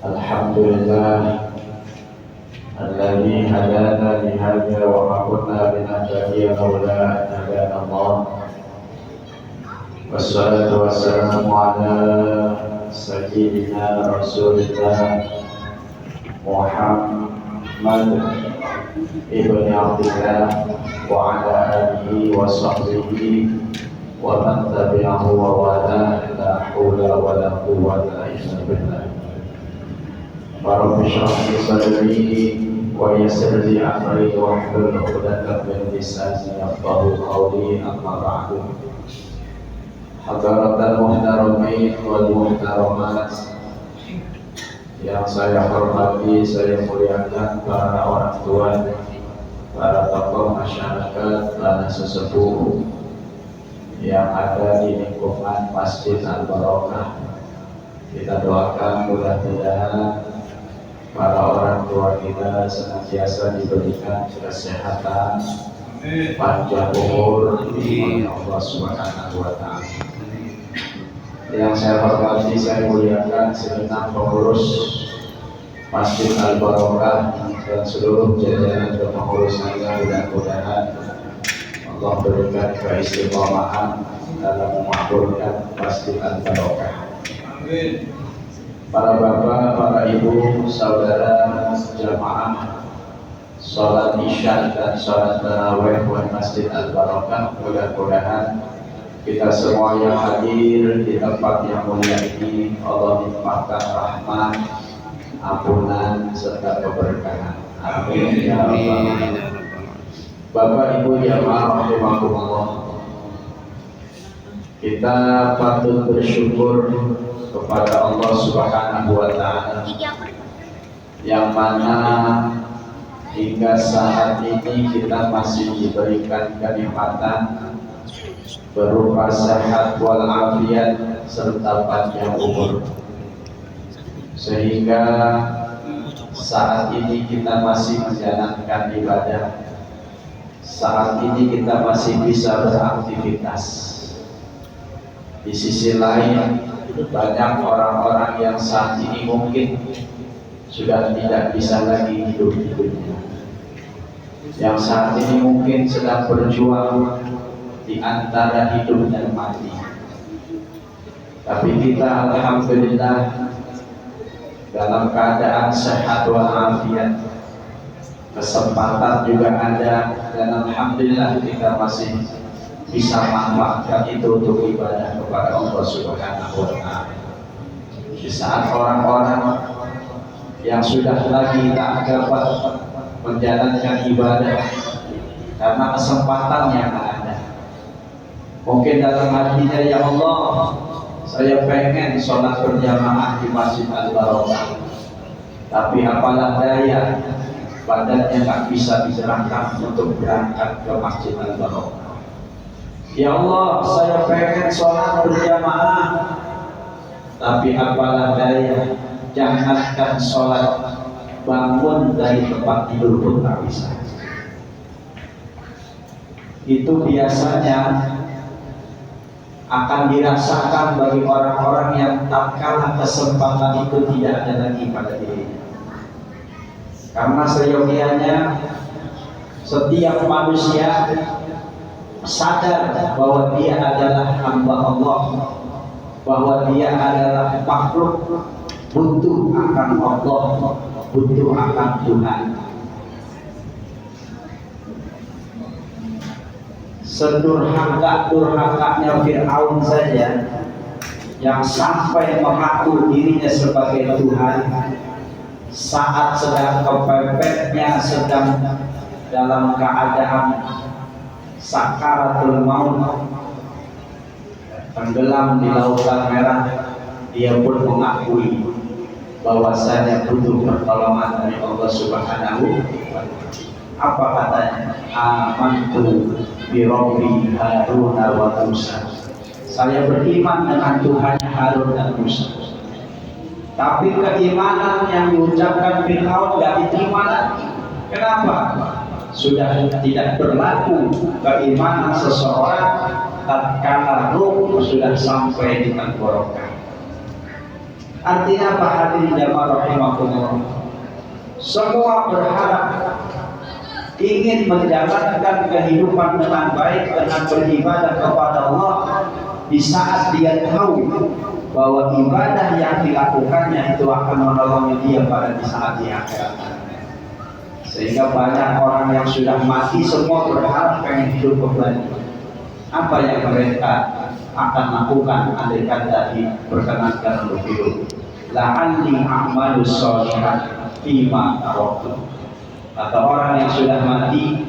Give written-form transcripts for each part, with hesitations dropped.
Alhamdulillah alladzi hadana li hadza wa ma kunna linahtadiya laula an hadana Allah. Wassalatu wassalamu ala sayyidina Rasulillah Muhammad ibn Abdillah wa ala alihi wa sahbihi wa man tabi'ahu wa wala la haula wa la quwwata illa billah. Rabbi shrah li sadri wa yassir li amri wahlul 'uqdatam min lisani yafqahu qawli, amma ba'du. Hadaratul muhtaramin wal muhtaramat yang saya hormati, saya muliakan para orang tua, para tokoh masyarakat, para sesepuh yang ada di lingkungan Masjid Al-Barokah. Kita doakan mudah-mudahan para orang tua kita senantiasa diberikan kesehatan, panjang umur oleh Allah Subhanahu wa Ta'ala. Yang saya hormati, saya muliakan segenap pengurus Masjid Al-Barokah dan seluruh jajaran kepengurusannya. Mudah-mudahan Allah berikan keistiqomahan dalam memakmurkan Masjid Al-Barokah. Amin. Para bapak, para ibu, saudara jamaah sholat isya dan sholat tarawih di Masjid Al-Barokah, mudah-mudahan kita semua yang hadir di tempat yang mulia ini Allah limpahkan rahmat, ampunan serta keberkahan. Amin ya rabbal alamin. Bapak ibu jamaah rahimakumullah, kita patut bersyukur kepada Allah Subhanahu wa Ta'ala yang mana hingga saat ini kita masih diberikan kenikmatan berupa sehat walafiat serta panjang umur, sehingga saat ini kita masih menjalankan ibadah, saat ini kita masih bisa beraktivitas. Di sisi lain, banyak orang-orang yang saat ini mungkin sudah tidak bisa lagi hidup di dunia, yang saat ini mungkin sedang berjuang di antara hidup dan mati. Tapi kita alhamdulillah dalam keadaan sehat walafiat, kesempatan juga ada, dan alhamdulillah kita masih bisa manfaatkan itu untuk ibadah kepada Allah Subhanahu wa Ta'ala. Di saat orang-orang yang sudah lagi tak dapat menjalankan ibadah karena kesempatan yang ada, mungkin dalam hatinya, ya Allah, saya pengen sholat berjamaah di Masjid Al-Barokah, tapi apalah daya, badannya tak bisa digerakkan untuk berangkat ke Masjid Al-Barokah. Ya Allah, saya pengen sholat berjamaah, tapi apalah daya, jangankan sholat, bangun dari tempat tidur pun tak bisa. Itu biasanya akan dirasakan bagi orang-orang yang tatkala kesempatan itu tidak ada lagi pada dirinya. Karena seyogianya setiap manusia sadar bahwa dia adalah hamba Allah, bahwa dia adalah makhluk butuh akan Allah, butuh akan Tuhan. Sedurhaka-durhakanya Fir'aun saja yang sampai mengaku dirinya sebagai Tuhan, saat sedang kepepetnya, sedang dalam keadaan sakaratul maut, tenggelam di lautan merah, dia pun mengakui bahwasanya butuh pertolongan dari Allah Subhanahu wa Ta'ala. Apa katanya? Amantu bi Rabbi Harun wa Musa. Saya beriman dengan Tuhan Harun dan Musa. Tapi keimanan yang diucapkan Fir'aun tidak diterima lagi. Kenapa? Sudah tidak berlaku keimanan seseorang tatkala ruh sudah sampai di tenggorokan. Artinya apa hadirin jamaah rahimakumullah? Semua berharap ingin menjalankan kehidupan dengan baik dengan beribadah kepada Allah di saat dia tahu bahwa ibadah yang dilakukannya itu akan menolong dia pada di saat di akhirat. Sehingga banyak orang yang sudah mati semua berharap pengen hidup kembali. Apa yang mereka akan lakukan andai kata diperkenankan untuk hidup? La'alli a'malu sholihan fima taraktu. Kata orang yang sudah mati,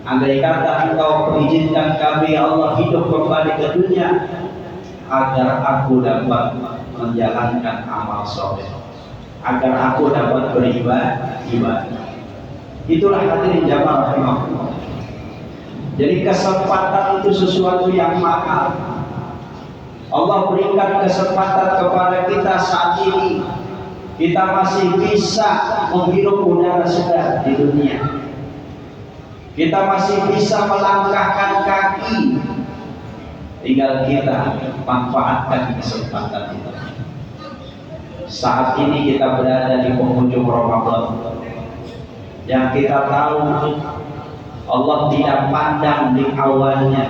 andai kata engkau mengizinkan kami ya Allah hidup kembali ke dunia agar aku dapat menjalankan amal soleh, agar aku dapat beribadah. Itulah hadirin jamaah rahimakumullah. Jadi kesempatan itu sesuatu yang mahal. Allah berikan kesempatan kepada kita saat ini. Kita masih bisa menghirup udara segar di dunia. Kita masih bisa melangkahkan kaki. Tinggal kita manfaatkan kesempatan itu. Saat ini kita berada di penghujung Ramadan. Yang kita tahu Allah tidak pandang di awalnya,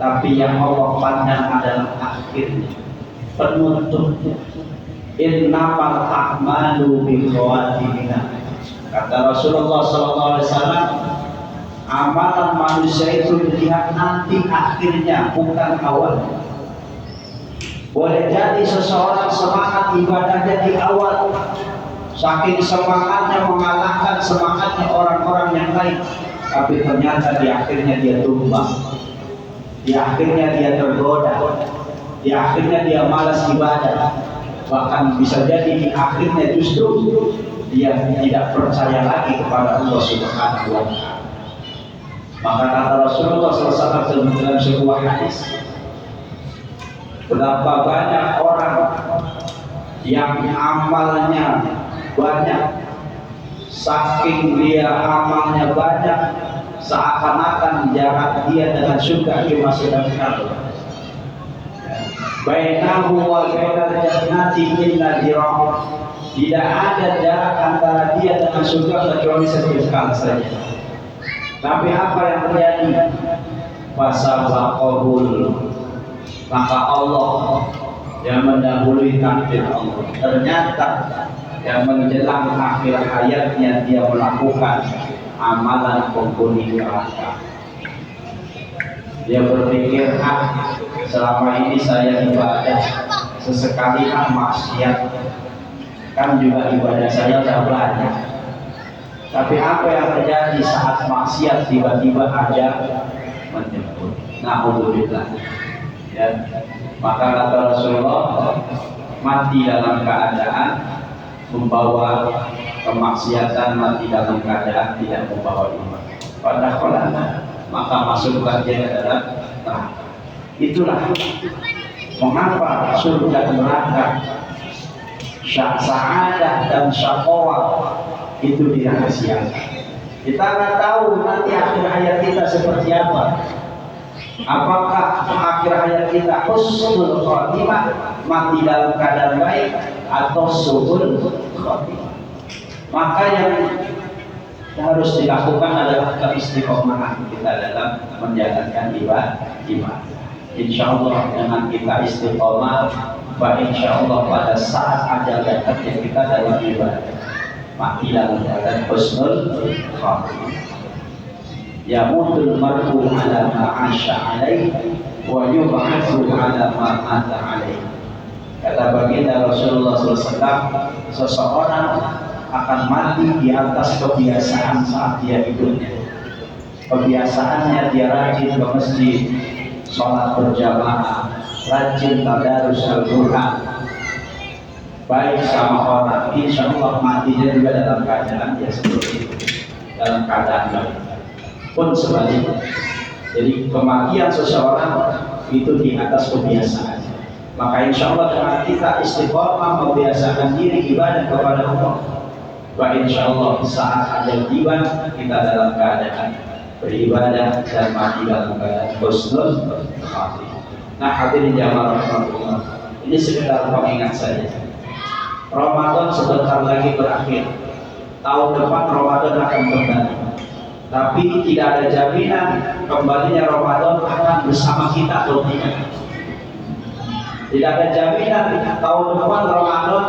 tapi yang Allah pandang adalah akhirnya, penutupnya. Innamal a'malu bikhawatimiha. Kata Rasulullah SAW, amalan manusia itu dilihat nanti akhirnya, bukan awal. Boleh jadi seseorang semangat ibadahnya di awal, saking semangatnya mengalahkan semangatnya orang-orang yang lain, tapi ternyata di akhirnya dia tumbang, di akhirnya dia tergoda, di akhirnya dia malas ibadah, bahkan bisa jadi di akhirnya justru dia tidak percaya lagi kepada Allah Subhanahu wa Ta'ala. Maka kata Rasulullah SAW dalam sebuah hadis, berapa banyak orang yang amalnya banyak, saking dia amalnya banyak, seakan-akan jarak dia dengan surga cuma sedang-sedang. Bainahu wa bainal jannati illa dirham. Tidak ada jarak antara dia dengan surga kecuali sesekali saja. Tapi apa yang terjadi? Fasabaqahul, maka Allah yang mendahului takdir Allah. Ternyata yang menjelang akhir hayatnya dia melakukan amalan penghuni neraka. Dia berpikir, selama ini saya ibadah, sesekali maksiat, kan juga ibadah saya sudah banyak. Tapi apa yang terjadi saat maksiat tiba-tiba ada menyebut, na'udzubillah. Ya, maka kata Rasulullah, mati dalam keadaan membawa kemaksiatan, mati dalam keadaan tidak membawa iman. Padahal maka masuklah dia ke dalam neraka. Itulah mengapa surga dan neraka, sa'adah dan syaqawah itu dirahasiakan. Kita nggak tahu nanti akhir hayat kita seperti apa. Apakah akhir hayat kita husnul khotimah, mati dalam keadaan baik, atau su'ul khotimah? Maka yang harus dilakukan adalah keistiqomahan kita dalam menjalankan ibadah. Insya Allah dengan kita istiqomah, insya Allah pada saat ajal datangnya kita dalam ibadah, mati dalam keadaan husnul khotimah. Yamutul mar'u ala ma 'asha 'alaihi wa yub'atsu ala ma mata 'alaihi. Kata baginda Rasulullah SAW, seseorang akan mati di atas kebiasaan saat dia hidupnya. Kebiasaannya dia rajin ke masjid, sholat berjamaah, rajin tadarus Al-Quran, baik sama orang. Insya Allah matinya juga dalam keadaan dia seperti itu, dalam keadaan baik. Pun sebaliknya, jadi kematian seseorang itu di atas kebiasaan. Maka insya Allah dengan kita istiqomah membiasakan diri ibadah kepada Allah, insya Allah saat ajal tiba kita dalam keadaan beribadah dan mati dalam keadaan husnul khotimah. Nah hadirin jamaah rahimakumullah, ini sekedar pengingat saja. Ramadan sebentar lagi berakhir. Tahun depan Ramadan akan kembali. Tapi tidak ada jaminan kembalinya Ramadan akan bersama kita atau tidak. Tidak ada jaminan tahun depan Ramadan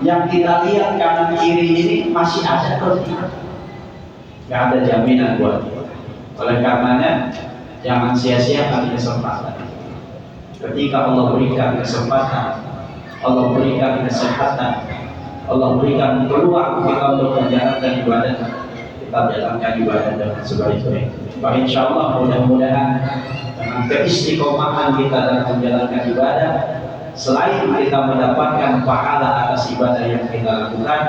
yang kita lihat kanan kiri ini masih ada atau tidak. Tidak ada jaminan buat kita. Oleh karenanya jangan sia-siakan kesempatan. Ketika Allah berikan kesempatan, Allah berikan kesempatan, Allah berikan peluang kita untuk menjalankan ibadah, kita jalankan ibadah dengan sebaik-baiknya. Insya Allah mudah-mudahan dengan keistiqomahan kita dalam menjalankan ibadah, selain kita mendapatkan pahala atas ibadah yang kita lakukan,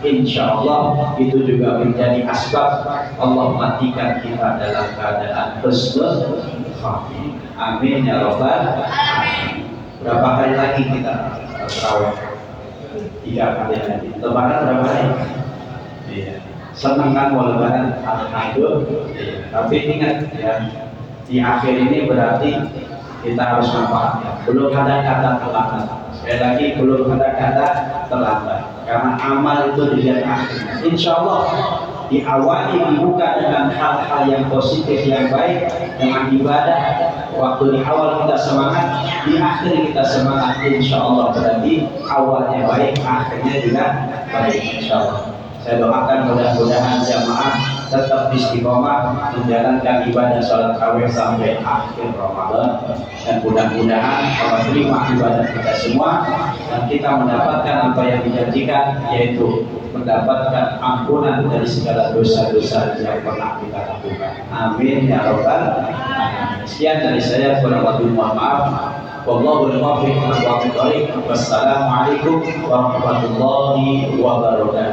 insya Allah itu juga menjadi asbab Allah matikan kita dalam keadaan husnul khatimah. Amin ya rabbal alamin. Berapa hari lagi kita terawih? 3 kali lagi. Lebaran berapa hari? Iya. Senang kan mau lebaran? Alhamdulillah. Iya. Tapi ingat ya, di akhir ini berarti kita harus manfaatkan. Belum ada kata terlambat. Sekali lagi belum ada kata terlambat. Karena amal itu dilihat akhirnya. Insya Allah diawali dibuka dengan hal-hal yang positif yang baik, dengan ibadah. Waktu di awal kita semangat, di akhir kita semangat. Insya Allah berarti awalnya baik, akhirnya juga baik. Insya Allah. Saya doakan mudah-mudahan jamaah tetap istiqomah menjalankan ibadah sholat tarawih sampai akhir Ramadan, dan mudah-mudahan Allah terima ibadah kita semua dan kita mendapatkan apa yang dijanjikan, yaitu mendapatkan ampunan dari segala dosa-dosa yang pernah kita lakukan. Amin ya rabbal alamin. Sekian dari saya, kurang lebih mohon maaf. Wallahul muwaffiq. Wassalamualaikum warahmatullahi wabarakatuh.